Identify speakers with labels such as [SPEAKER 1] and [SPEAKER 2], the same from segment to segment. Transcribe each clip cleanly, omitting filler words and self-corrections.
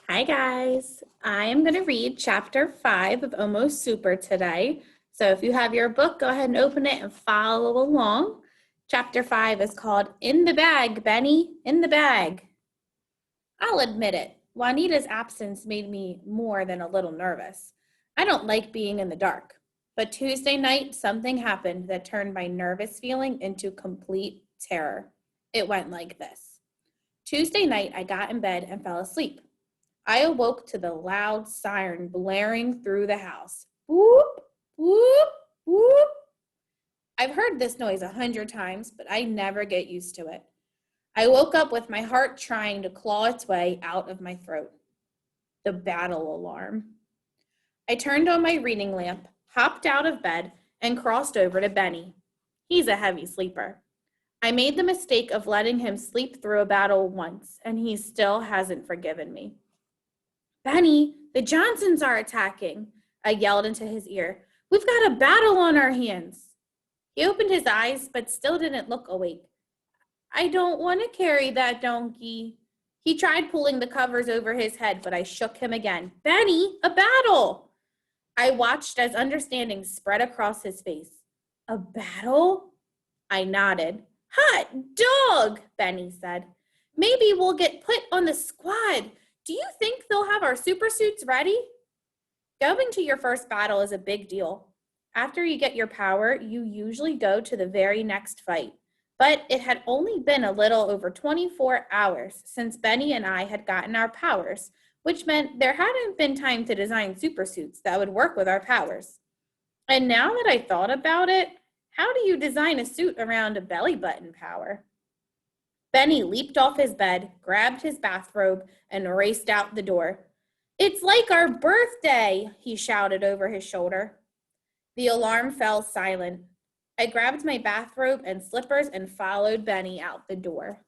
[SPEAKER 1] Hi guys, I am going to read chapter 5 of Almost Super today. So if you have your book, go ahead and open it and follow along. Chapter 5 is called In the Bag, Benny, in the Bag. I'll admit it, Juanita's absence made me more than a little nervous. I don't like being in the dark, but Tuesday night something happened that turned my nervous feeling into complete terror. It went like this. Tuesday night I got in bed and fell asleep. I awoke to the loud siren blaring through the house. Whoop, whoop, whoop. I've heard this noise 100 times, but I never get used to it. I woke up with my heart trying to claw its way out of my throat. The battle alarm. I turned on my reading lamp, hopped out of bed, and crossed over to Benny. He's a heavy sleeper. I made the mistake of letting him sleep through a battle once, and he still hasn't forgiven me. Benny, the Johnsons are attacking, I yelled into his ear. We've got a battle on our hands. He opened his eyes, but still didn't look awake. I don't want to carry that donkey. He tried pulling the covers over his head, but I shook him again. Benny, a battle! I watched as understanding spread across his face. A battle? I nodded. Hot dog, Benny said. Maybe we'll get put on the squad. Do you think they'll have our super suits ready? Going to your first battle is a big deal. After you get your power, you usually go to the very next fight. But it had only been a little over 24 hours since Benny and I had gotten our powers, which meant there hadn't been time to design super suits that would work with our powers. And now that I thought about it, how do you design a suit around a belly button power? Benny leaped off his bed, grabbed his bathrobe, and raced out the door. It's like our birthday, he shouted over his shoulder. The alarm fell silent. I grabbed my bathrobe and slippers and followed Benny out the door.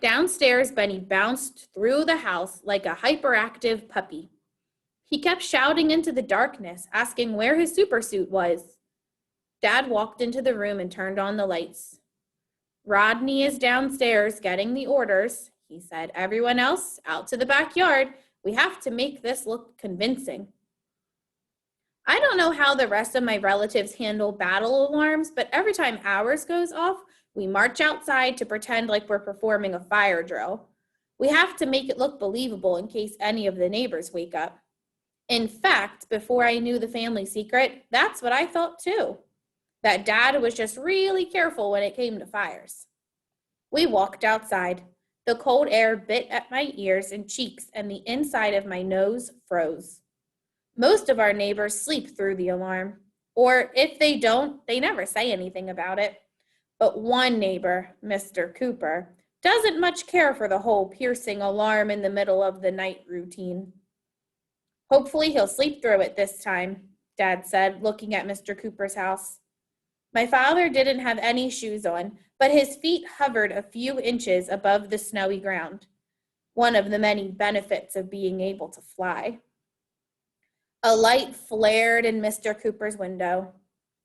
[SPEAKER 1] Downstairs, Benny bounced through the house like a hyperactive puppy. He kept shouting into the darkness, asking where his supersuit was. Dad walked into the room and turned on the lights. Rodney is downstairs getting the orders, he said. Everyone else, out to the backyard. We have to make this look convincing. I don't know how the rest of my relatives handle battle alarms, but every time ours goes off, we march outside to pretend like we're performing a fire drill. We have to make it look believable in case any of the neighbors wake up. In fact, before I knew the family secret, that's what I thought too. That Dad was just really careful when it came to fires. We walked outside. The cold air bit at my ears and cheeks, and the inside of my nose froze. Most of our neighbors sleep through the alarm, or if they don't, they never say anything about it. But one neighbor, Mr. Cooper, doesn't much care for the whole piercing alarm in the middle of the night routine. Hopefully he'll sleep through it this time, Dad said, looking at Mr. Cooper's house. My father didn't have any shoes on, but his feet hovered a few inches above the snowy ground, one of the many benefits of being able to fly. A light flared in Mr. Cooper's window.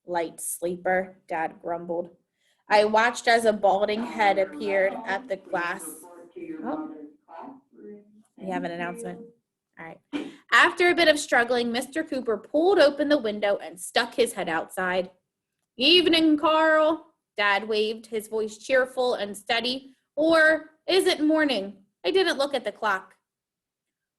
[SPEAKER 1] Light sleeper, Dad grumbled. I watched as a balding head appeared at the glass. Oh, we have an announcement. All right. After a bit of struggling, Mr. Cooper pulled open the window and stuck his head outside. Evening, Carl, Dad waved, his voice cheerful and steady. Or is it morning? I didn't look at the clock.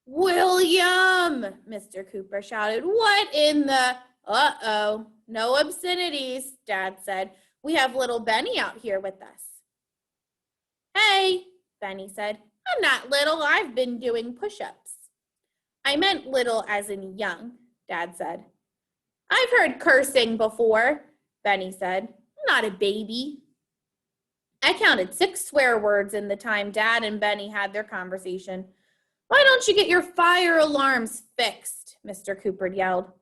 [SPEAKER 1] William, Mr. Cooper shouted. What in the... Uh-oh, no obscenities, Dad said. We have little Benny out here with us. Hey, Benny said. I'm not little. I've been doing push-ups. I meant little as in young, Dad said. I've heard cursing before, Benny said. I'm not a baby. I counted 6 swear words in the time Dad and Benny had their conversation. Why don't you get your fire alarms fixed? Mr. Cooper yelled.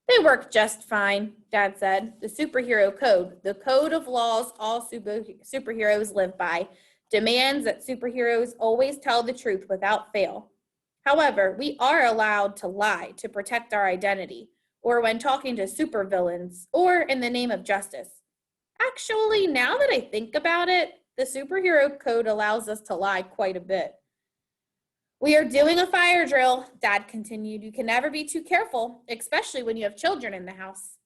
[SPEAKER 1] They work just fine, Dad said. The superhero code, the code of laws all superheroes live by, demands that superheroes always tell the truth without fail. However, we are allowed to lie to protect our identity, or when talking to supervillains, or in the name of justice. Actually, now that I think about it, the superhero code allows us to lie quite a bit. We are doing a fire drill, Dad continued. You can never be too careful, especially when you have children in the house.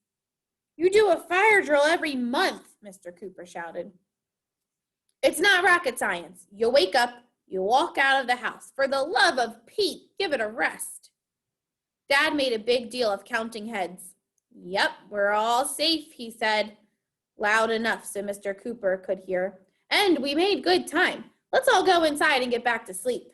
[SPEAKER 1] You do a fire drill every month, Mr. Cooper shouted. It's not rocket science. You wake up, you walk out of the house. For the love of Pete, give it a rest. Dad made a big deal of counting heads. Yep, we're all safe, he said, loud enough so Mr. Cooper could hear. And we made good time. Let's all go inside and get back to sleep.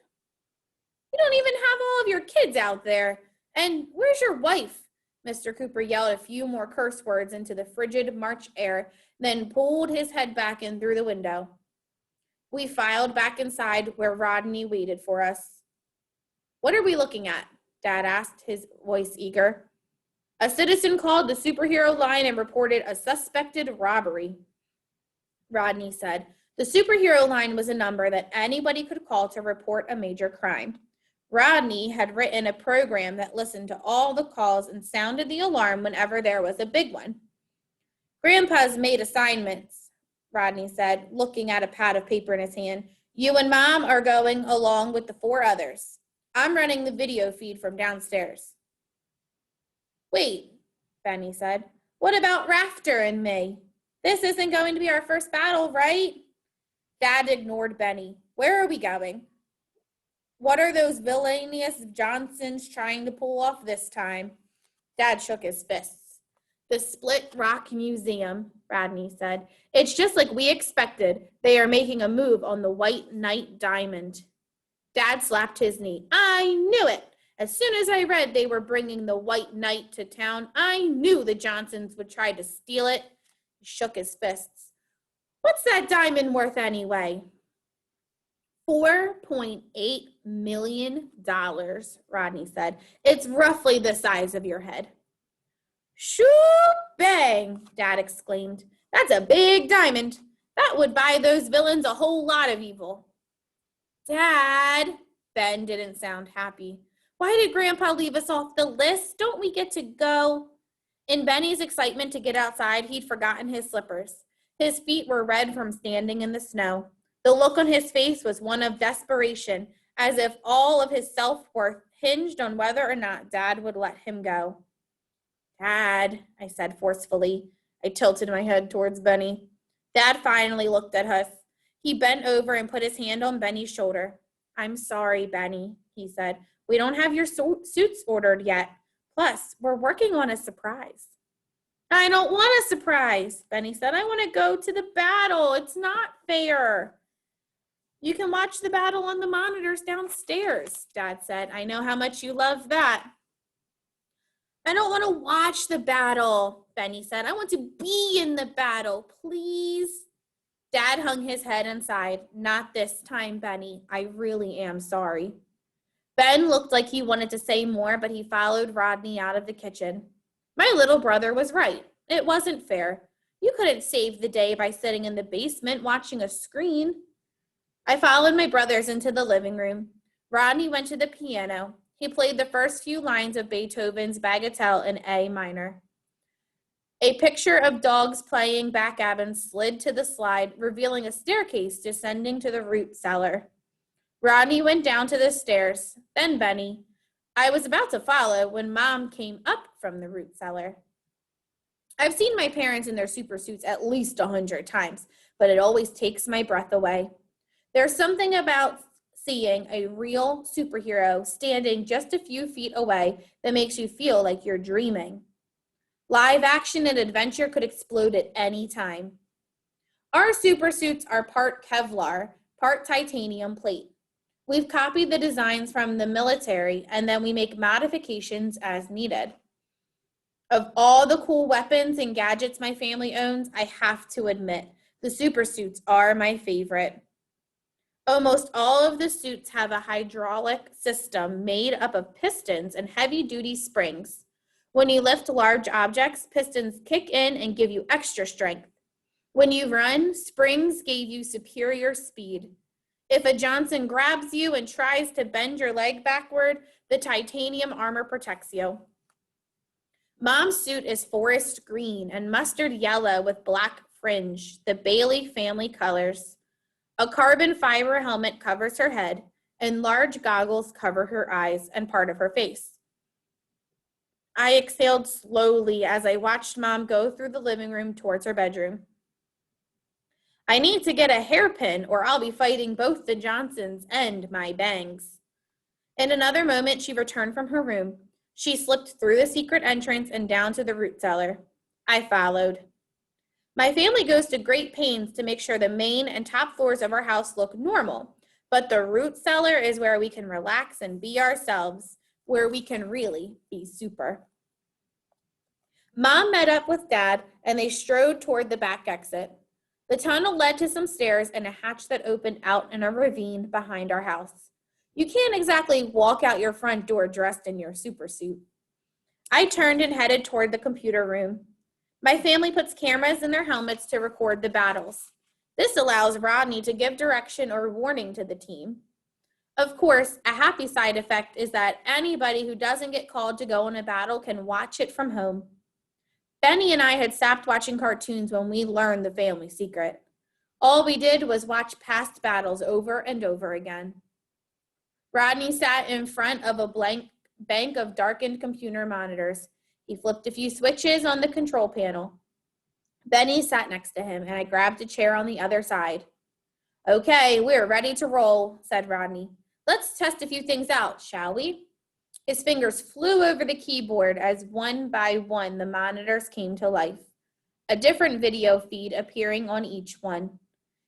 [SPEAKER 1] You don't even have all of your kids out there. And where's your wife? Mr. Cooper yelled a few more curse words into the frigid March air, then pulled his head back in through the window. We filed back inside where Rodney waited for us. What are we looking at? Dad asked, his voice eager. A citizen called the superhero line and reported a suspected robbery, Rodney said. The superhero line was a number that anybody could call to report a major crime. Rodney had written a program that listened to all the calls and sounded the alarm whenever there was a big one. Grandpa's made assignments, Rodney said, looking at a pad of paper in his hand. You and Mom are going along with the 4 others. I'm running the video feed from downstairs. Wait, Benny said. What about Rafter and me? This isn't going to be our first battle, right? Dad ignored Benny. Where are we going? What are those villainous Johnsons trying to pull off this time? Dad shook his fists. The Split Rock Museum, Rodney said. It's just like we expected. They are making a move on the White Knight Diamond. Dad slapped his knee. I knew it. As soon as I read they were bringing the White Knight to town, I knew the Johnsons would try to steal it. He shook his fists. What's that diamond worth anyway? $4.8 million, Rodney said. It's roughly the size of your head. Shoo bang, Dad exclaimed. That's a big diamond. That would buy those villains a whole lot of evil. Dad, Ben didn't sound happy. Why did Grandpa leave us off the list? Don't we get to go? In Benny's excitement to get outside, he'd forgotten his slippers. His feet were red from standing in the snow. The look on his face was one of desperation, as if all of his self-worth hinged on whether or not Dad would let him go. Dad, I said forcefully. I tilted my head towards Benny. Dad finally looked at us. He bent over and put his hand on Benny's shoulder. I'm sorry, Benny, he said. We don't have your suits ordered yet. Plus, we're working on a surprise. I don't want a surprise, Benny said. I want to go to the battle. It's not fair. You can watch the battle on the monitors downstairs, Dad said. I know how much you love that. I don't want to watch the battle, Benny said. I want to be in the battle, please. Dad hung his head and sighed. Not this time, Benny. I really am sorry. Ben looked like he wanted to say more, but he followed Rodney out of the kitchen. My little brother was right. It wasn't fair. You couldn't save the day by sitting in the basement watching a screen. I followed my brothers into the living room. Rodney went to the piano. He played the first few lines of Beethoven's Bagatelle in A minor. A picture of dogs playing backgammon slid to the slide, revealing a staircase descending to the root cellar. Rodney went down to the stairs, then Benny. I was about to follow when Mom came up from the root cellar. I've seen my parents in their super suits at least 100 times, but it always takes my breath away. There's something about seeing a real superhero standing just a few feet away that makes you feel like you're dreaming. Live action and adventure could explode at any time. Our super suits are part Kevlar, part titanium plate. We've copied the designs from the military, and then we make modifications as needed. Of all the cool weapons and gadgets my family owns, I have to admit, the super suits are my favorite. Almost all of the suits have a hydraulic system made up of pistons and heavy-duty springs. When you lift large objects, pistons kick in and give you extra strength. When you run, springs gave you superior speed. If a Johnson grabs you and tries to bend your leg backward, the titanium armor protects you. Mom's suit is forest green and mustard yellow with black fringe, the Bailey family colors. A carbon fiber helmet covers her head. and large goggles covered her eyes and part of her face. I exhaled slowly as I watched Mom go through the living room towards her bedroom. I need to get a hairpin or I'll be fighting both the Johnsons and my bangs. In another moment, she returned from her room. She slipped through the secret entrance and down to the root cellar. I followed. My family goes to great pains to make sure the main and top floors of our house look normal, but the root cellar is where we can relax and be ourselves, where we can really be super. Mom met up with Dad, and they strode toward the back exit. The tunnel led to some stairs and a hatch that opened out in a ravine behind our house. You can't exactly walk out your front door dressed in your super suit. I turned and headed toward the computer room. My family puts cameras in their helmets to record the battles. This allows Rodney to give direction or warning to the team. Of course, a happy side effect is that anybody who doesn't get called to go in a battle can watch it from home. Benny and I had stopped watching cartoons when we learned the family secret. All we did was watch past battles over and over again. Rodney sat in front of a blank bank of darkened computer monitors. He flipped a few switches on the control panel. Benny sat next to him, and I grabbed a chair on the other side. Okay, we're ready to roll, said Rodney. Let's test a few things out, shall we? His fingers flew over the keyboard as one by one the monitors came to life, a different video feed appearing on each one.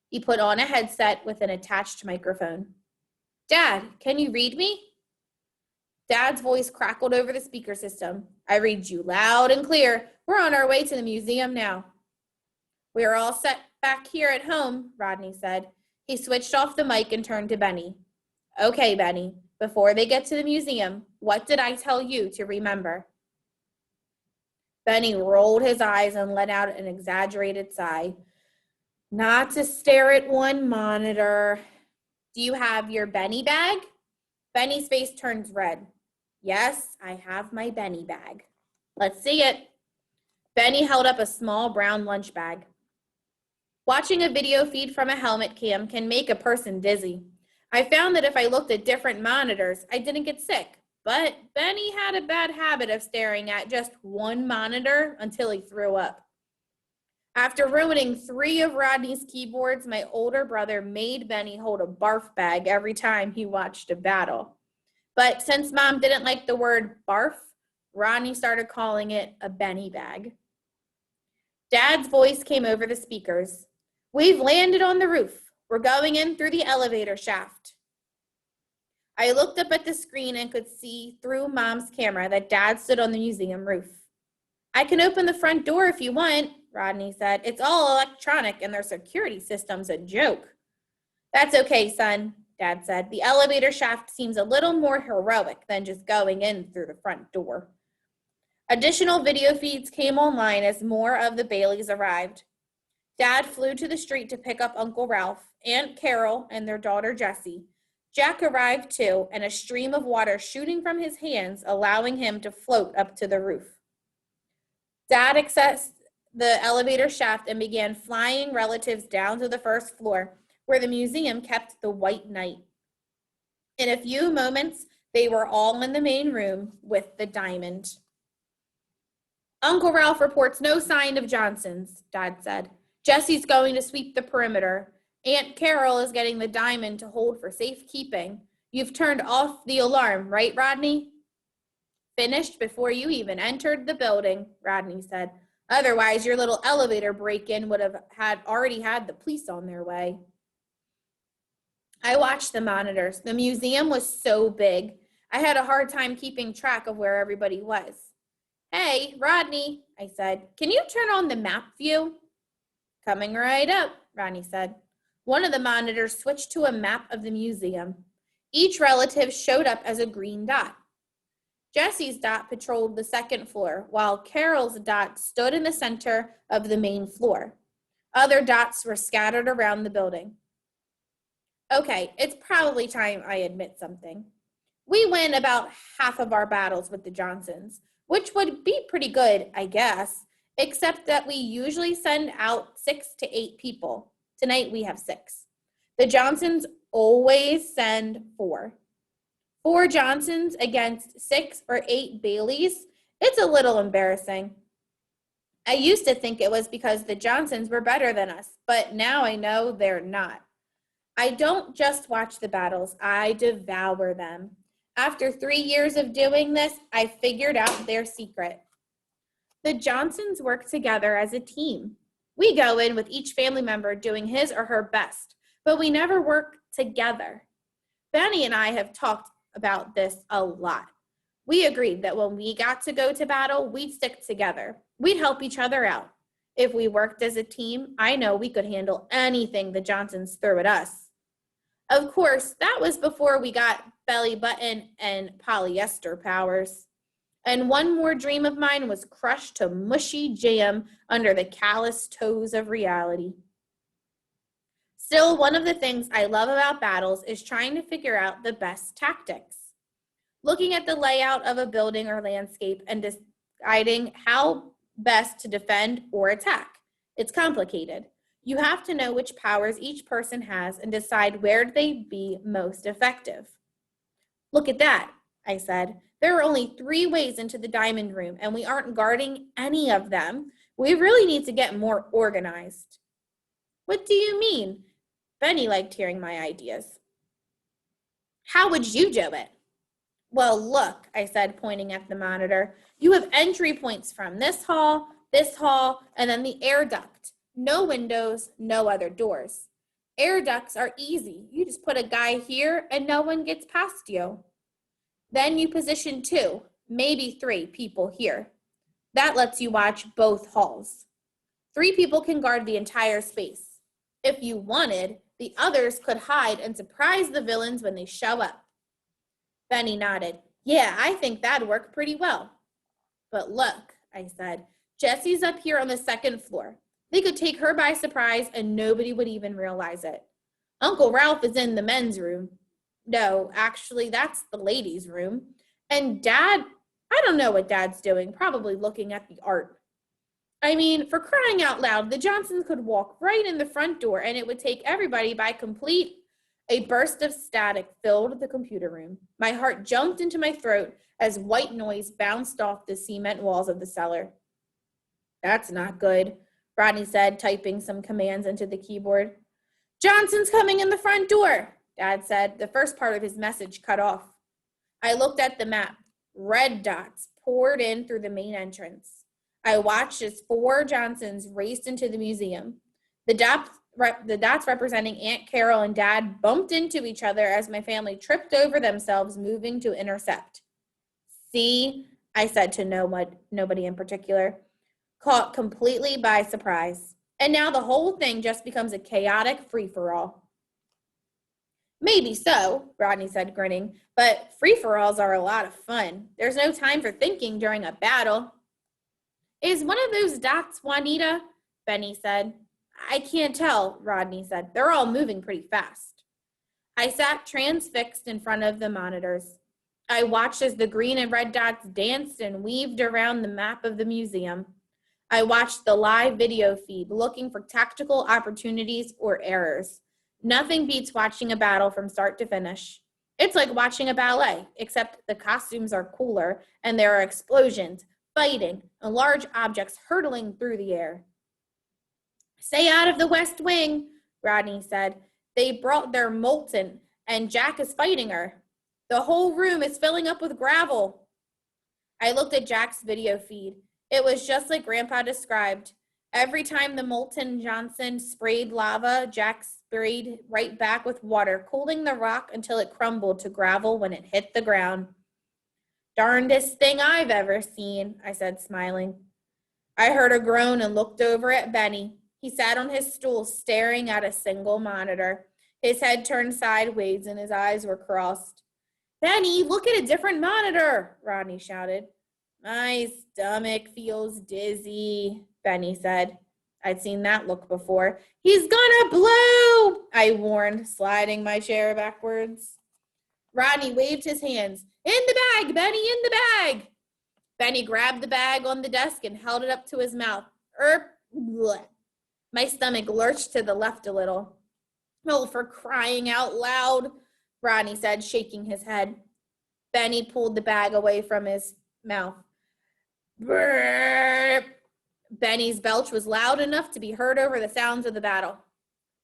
[SPEAKER 1] He put on a headset with an attached microphone. Dad, can you read me? Dad's voice crackled over the speaker system. I read you loud and clear. We're on our way to the museum now. We are all set back here at home, Rodney said. He switched off the mic and turned to Benny. Okay, Benny, before they get to the museum, what did I tell you to remember? Benny rolled his eyes and let out an exaggerated sigh. Not to stare at one monitor. Do you have your Benny bag? Benny's face turns red. Yes, I have my Benny bag. Let's see it. Benny held up a small brown lunch bag. Watching a video feed from a helmet cam can make a person dizzy. I found that if I looked at different monitors, I didn't get sick. But Benny had a bad habit of staring at just one monitor until he threw up. After ruining 3 of Rodney's keyboards, my older brother made Benny hold a barf bag every time he watched a battle. But since Mom didn't like the word barf, Rodney started calling it a Benny bag. Dad's voice came over the speakers. We've landed on the roof. We're going in through the elevator shaft. I looked up at the screen and could see through Mom's camera that Dad stood on the museum roof. I can open the front door if you want, Rodney said. It's all electronic and their security system's a joke. That's okay, son, Dad said. The elevator shaft seems a little more heroic than just going in through the front door. Additional video feeds came online as more of the Baileys arrived. Dad flew to the street to pick up Uncle Ralph, Aunt Carol, and their daughter Jessie. Jack arrived too, and a stream of water shooting from his hands, allowing him to float up to the roof. Dad accessed the elevator shaft and began flying relatives down to the first floor, where the museum kept the White Knight. In a few moments, they were all in the main room with the diamond. Uncle Ralph reports no sign of Johnson's, Dad said. Jessie's going to sweep the perimeter. Aunt Carol is getting the diamond to hold for safekeeping. You've turned off the alarm, right, Rodney? Finished before you even entered the building, Rodney said. Otherwise, your little elevator break-in would have already had the police on their way. I watched the monitors. The museum was so big. I had a hard time keeping track of where everybody was. Hey, Rodney, I said, can you turn on the map view? Coming right up, Rodney said. One of the monitors switched to a map of the museum. Each relative showed up as a green dot. Jessie's dot patrolled the second floor, while Carol's dot stood in the center of the main floor. Other dots were scattered around the building. Okay, it's probably time I admit something. We win about half of our battles with the Johnsons, which would be pretty good, I guess, except that we usually send out 6 to 8 people. Tonight we have 6. The Johnsons always send 4. 4 Johnsons against 6 or 8 Baileys. It's a little embarrassing. I used to think it was because the Johnsons were better than us, but now I know they're not. I don't just watch the battles, I devour them. After 3 years of doing this, I figured out their secret. The Johnsons work together as a team. We go in with each family member doing his or her best, but we never work together. Benny and I have talked about this a lot. We agreed that when we got to go to battle, we'd stick together. We'd help each other out. If we worked as a team, I know we could handle anything the Johnsons threw at us. Of course, that was before we got belly button and polyester powers. And one more dream of mine was crushed to mushy jam under the callous toes of reality. Still, one of the things I love about battles is trying to figure out the best tactics. Looking at the layout of a building or landscape and deciding how best to defend or attack. It's complicated. You have to know which powers each person has and decide where they'd be most effective. Look at that, I said. There are only 3 ways into the diamond room, and we aren't guarding any of them. We really need to get more organized. What do you mean? Benny liked hearing my ideas. How would you do it? Well, look, I said, pointing at the monitor. You have entry points from this hall, and then the air duct. No windows, no other doors. Air ducts are easy. You just put a guy here and no one gets past you. Then you position 2, maybe 3 people here. That lets you watch both halls. 3 people can guard the entire space. If you wanted, the others could hide and surprise the villains when they show up. Benny nodded. Yeah, I think that'd work pretty well. But look, I said, Jessie's up here on the 2nd floor. They could take her by surprise and nobody would even realize it. Uncle Ralph is in the men's room. No, actually, that's the ladies' room. And Dad, I don't know what Dad's doing, probably looking at the art. I mean, for crying out loud, the Johnsons could walk right in the front door and it would take everybody by complete. A burst of static filled the computer room. My heart jumped into my throat as white noise bounced off the cement walls of the cellar. That's not good, Rodney said, typing some commands into the keyboard. Johnson's coming in the front door, Dad said, the first part of his message cut off. I looked at the map. Red dots poured in through the main entrance. I watched as 4 Johnsons raced into the museum. The dots representing Aunt Carol and Dad bumped into each other as my family tripped over themselves, moving to intercept. See, I said to nobody in particular, caught completely by surprise. And now the whole thing just becomes a chaotic free-for-all. Maybe so, Rodney said, grinning, but free-for-alls are a lot of fun. There's no time for thinking during a battle. Is one of those dots Juanita? Benny said. I can't tell, Rodney said. They're all moving pretty fast. I sat transfixed in front of the monitors. I watched as the green and red dots danced and weaved around the map of the museum. I watched the live video feed, looking for tactical opportunities or errors. Nothing beats watching a battle from start to finish. It's like watching a ballet, except the costumes are cooler and there are explosions, fighting, and large objects hurtling through the air. Stay out of the West Wing, Rodney said. They brought their Molten, and Jack is fighting her. The whole room is filling up with gravel. I looked at Jack's video feed. It was just like Grandpa described. Every time the Molten Johnson sprayed lava, Jack sprayed right back with water, cooling the rock until it crumbled to gravel when it hit the ground. Darndest thing I've ever seen, I said, smiling. I heard a groan and looked over at Benny. He sat on his stool staring at a single monitor. His head turned sideways and his eyes were crossed. Benny, look at a different monitor, Rodney shouted. My stomach feels dizzy, Benny said. I'd seen that look before. He's gonna blow, I warned, sliding my chair backwards. Rodney waved his hands. In the bag, Benny, in the bag. Benny grabbed the bag on the desk and held it up to his mouth. Bleh. My stomach lurched to the left a little. Oh, for crying out loud, Rodney said, shaking his head. Benny pulled the bag away from his mouth. Brrr. Benny's belch was loud enough to be heard over the sounds of the battle.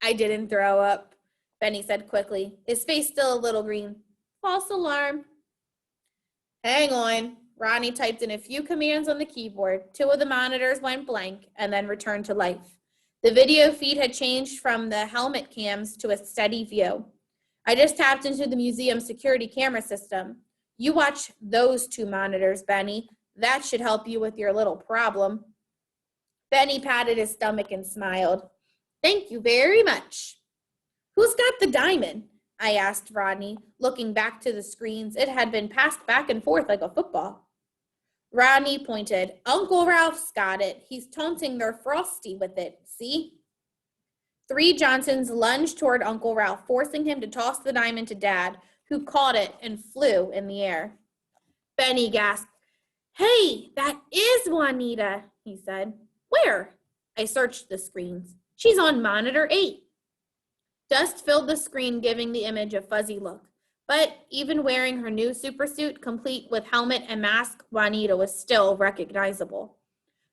[SPEAKER 1] I didn't throw up, Benny said quickly, his face still a little green. False alarm. Hang on. Rodney typed in a few commands on the keyboard. 2 of the monitors went blank and then returned to life. The video feed had changed from the helmet cams to a steady view. I just tapped into the museum security camera system. You watch those 2 monitors, Benny. That should help you with your little problem. Benny patted his stomach and smiled. Thank you very much. Who's got the diamond? I asked Rodney, looking back to the screens. It had been passed back and forth like a football. Rodney pointed. Uncle Ralph's got it. He's taunting their Frosty with it. See? 3 Johnsons lunged toward Uncle Ralph, forcing him to toss the diamond to Dad, who caught it and flew in the air. Benny gasped. Hey, that is Juanita, he said. Where? I searched the screens. She's on monitor 8. Dust filled the screen, giving the image a fuzzy look. But even wearing her new supersuit, complete with helmet and mask, Juanita was still recognizable.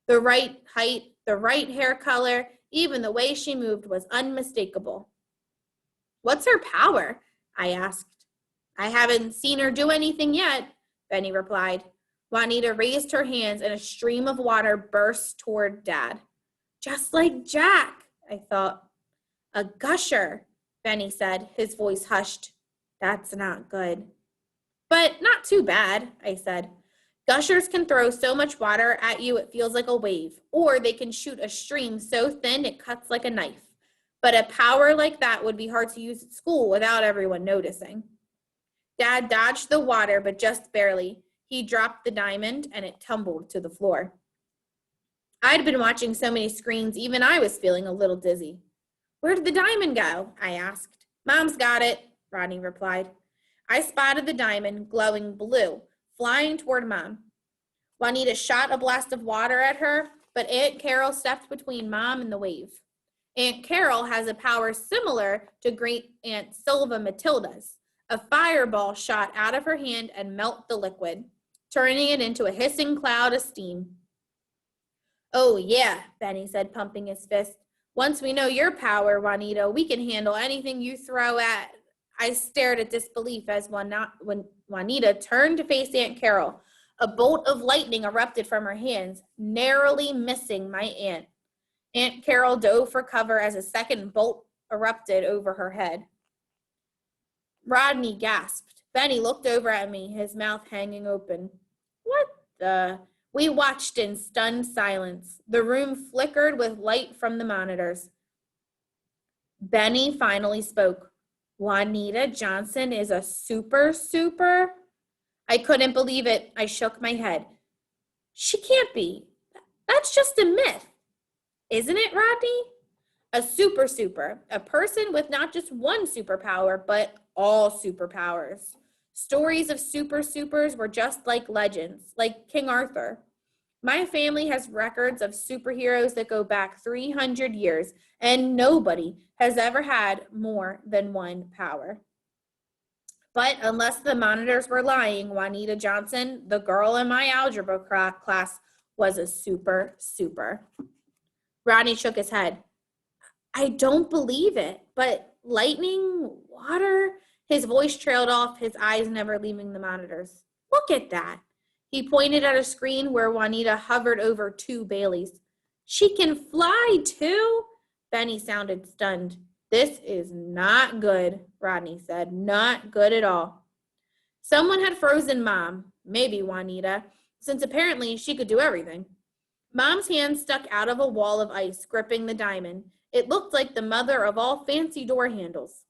[SPEAKER 1] The right height, the right hair color, even the way she moved was unmistakable. What's her power? I asked. I haven't seen her do anything yet, Benny replied. Juanita raised her hands and a stream of water burst toward Dad. Just like Jack, I thought. A gusher, Benny said, his voice hushed. That's not good. But not too bad, I said. Gushers can throw so much water at you it feels like a wave, or they can shoot a stream so thin it cuts like a knife. But a power like that would be hard to use at school without everyone noticing. Dad dodged the water, but just barely. He dropped the diamond, and it tumbled to the floor. I'd been watching so many screens, even I was feeling a little dizzy. Where did the diamond go? I asked. Mom's got it, Rodney replied. I spotted the diamond, glowing blue, flying toward Mom. Juanita shot a blast of water at her, but Aunt Carol stepped between Mom and the wave. Aunt Carol has a power similar to Great Aunt Silva Matilda's. A fireball shot out of her hand and melted the liquid, turning it into a hissing cloud of steam. Oh, yeah, Benny said, pumping his fist. Once we know your power, Juanita, we can handle anything you throw at. I stared at disbelief as when Juanita turned to face Aunt Carol. A bolt of lightning erupted from her hands, narrowly missing my aunt. Aunt Carol dove for cover as a second bolt erupted over her head. Rodney gasped. Benny looked over at me, his mouth hanging open. What the? We watched in stunned silence. The room flickered with light from the monitors. Benny finally spoke. Juanita Johnson is a super? I couldn't believe it. I shook my head. She can't be. That's just a myth. Isn't it, Rodney? A super, a person with not just one superpower, but all superpowers. Stories of supers were just like legends, like King Arthur. My family has records of superheroes that go back 300 years, and nobody has ever had more than one power. But unless the monitors were lying, Juanita Johnson, the girl in my algebra class, was a super. Rodney shook his head. I don't believe it, but lightning, water, his voice trailed off, his eyes never leaving the monitors. Look at that. He pointed at a screen where Juanita hovered over 2 Baileys. She can fly too? Benny sounded stunned. This is not good, Rodney said. Not good at all. Someone had frozen Mom, maybe Juanita, since apparently she could do everything. Mom's hand stuck out of a wall of ice, gripping the diamond. It looked like the mother of all fancy door handles.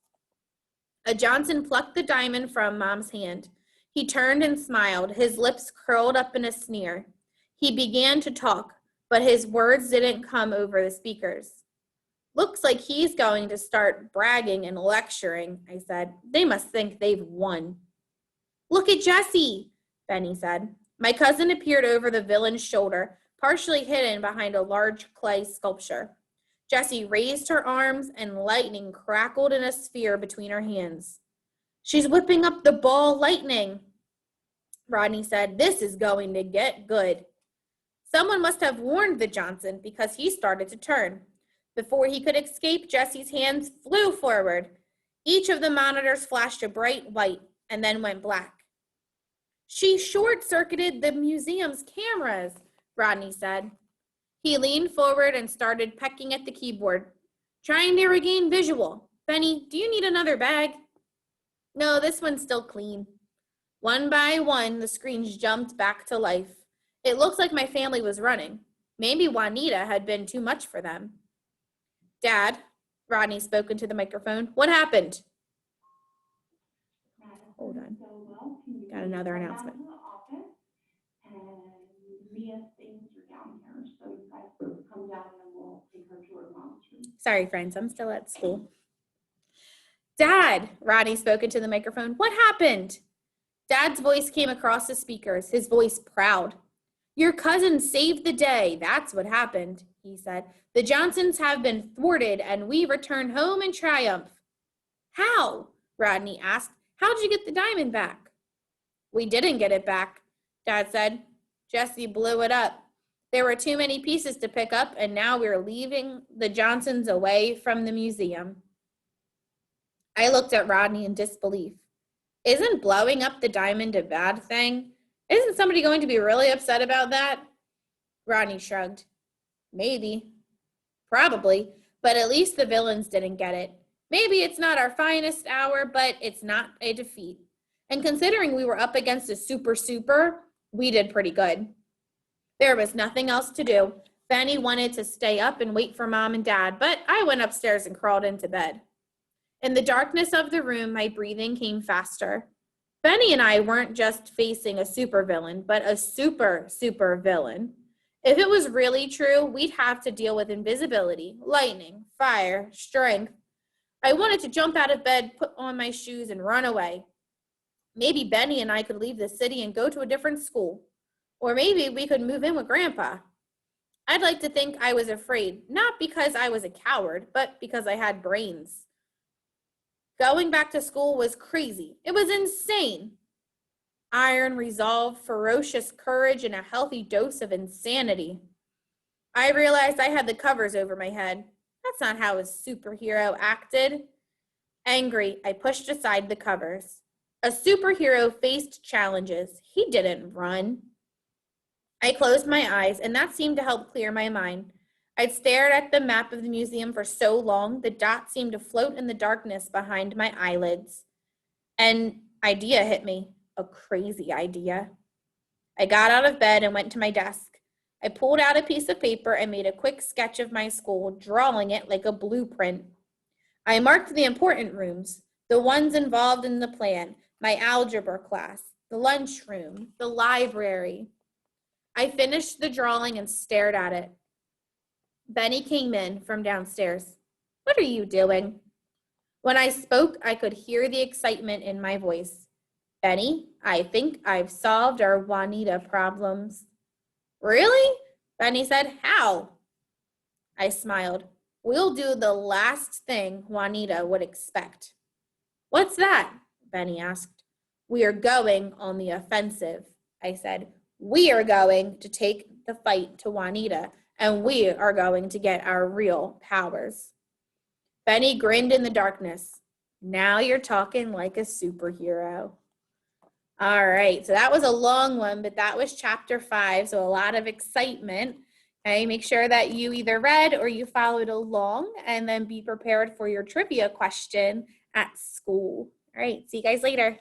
[SPEAKER 1] A Johnson plucked the diamond from Mom's hand. He turned and smiled, his lips curled up in a sneer. He began to talk, but his words didn't come over the speakers. Looks like he's going to start bragging and lecturing, I said. They must think they've won. Look at Jessie, Benny said. My cousin appeared over the villain's shoulder, partially hidden behind a large clay sculpture. Jessie raised her arms and lightning crackled in a sphere between her hands. She's whipping up the ball lightning, Rodney said. This is going to get good. Someone must have warned the Johnson because he started to turn. Before he could escape, Jessie's hands flew forward. Each of the monitors flashed a bright white and then went black. She short-circuited the museum's cameras, Rodney said. He leaned forward and started pecking at the keyboard, trying to regain visual. Benny, do you need another bag? No, this one's still clean. One by one, the screens jumped back to life. It looked like my family was running. Maybe Juanita had been too much for them. Dad, Rodney spoke into the microphone. What happened? Hold on. Got another announcement. Sorry, friends, I'm still at school. Dad, Rodney spoke into the microphone. What happened? Dad's voice came across the speakers, his voice proud. Your cousin saved the day. That's what happened, he said. The Johnsons have been thwarted and we return home in triumph. How? Rodney asked. How'd you get the diamond back? We didn't get it back, Dad said. Jessie blew it up. There were too many pieces to pick up, and now we're leaving the Johnsons away from the museum. I looked at Rodney in disbelief. Isn't blowing up the diamond a bad thing? Isn't somebody going to be really upset about that? Rodney shrugged. Maybe. Probably. But at least the villains didn't get it. Maybe it's not our finest hour, but it's not a defeat. And considering we were up against a super, we did pretty good. There was nothing else to do. Benny wanted to stay up and wait for Mom and Dad, but I went upstairs and crawled into bed. In the darkness of the room, my breathing came faster. Benny and I weren't just facing a supervillain, but a super villain. If it was really true, we'd have to deal with invisibility, lightning, fire, strength. I wanted to jump out of bed, put on my shoes, and run away. Maybe Benny and I could leave the city and go to a different school. Or maybe we could move in with Grandpa. I'd like to think I was afraid, not because I was a coward, but because I had brains. Going back to school was crazy. It was insane. Iron resolve, ferocious courage, and a healthy dose of insanity. I realized I had the covers over my head. That's not how a superhero acted. Angry, I pushed aside the covers. A superhero faced challenges. He didn't run. I closed my eyes, and that seemed to help clear my mind. I'd stared at the map of the museum for so long, the dots seemed to float in the darkness behind my eyelids. An idea hit me, a crazy idea. I got out of bed and went to my desk. I pulled out a piece of paper and made a quick sketch of my school, drawing it like a blueprint. I marked the important rooms, the ones involved in the plan, my algebra class, the lunchroom, the library. I finished the drawing and stared at it. Benny came in from downstairs. What are you doing? When I spoke, I could hear the excitement in my voice. Benny, I think I've solved our Juanita problems. Really? Benny said, how? I smiled. We'll do the last thing Juanita would expect. What's that? Benny asked. We are going on the offensive, I said. We are going to take the fight to Juanita, and we are going to get our real powers. Benny grinned in the darkness. Now you're talking like a superhero. All right, so that was a long one, but that was chapter 5, so a lot of excitement. Okay, make sure that you either read or you followed along, and then be prepared for your trivia question at school. All right, see you guys later.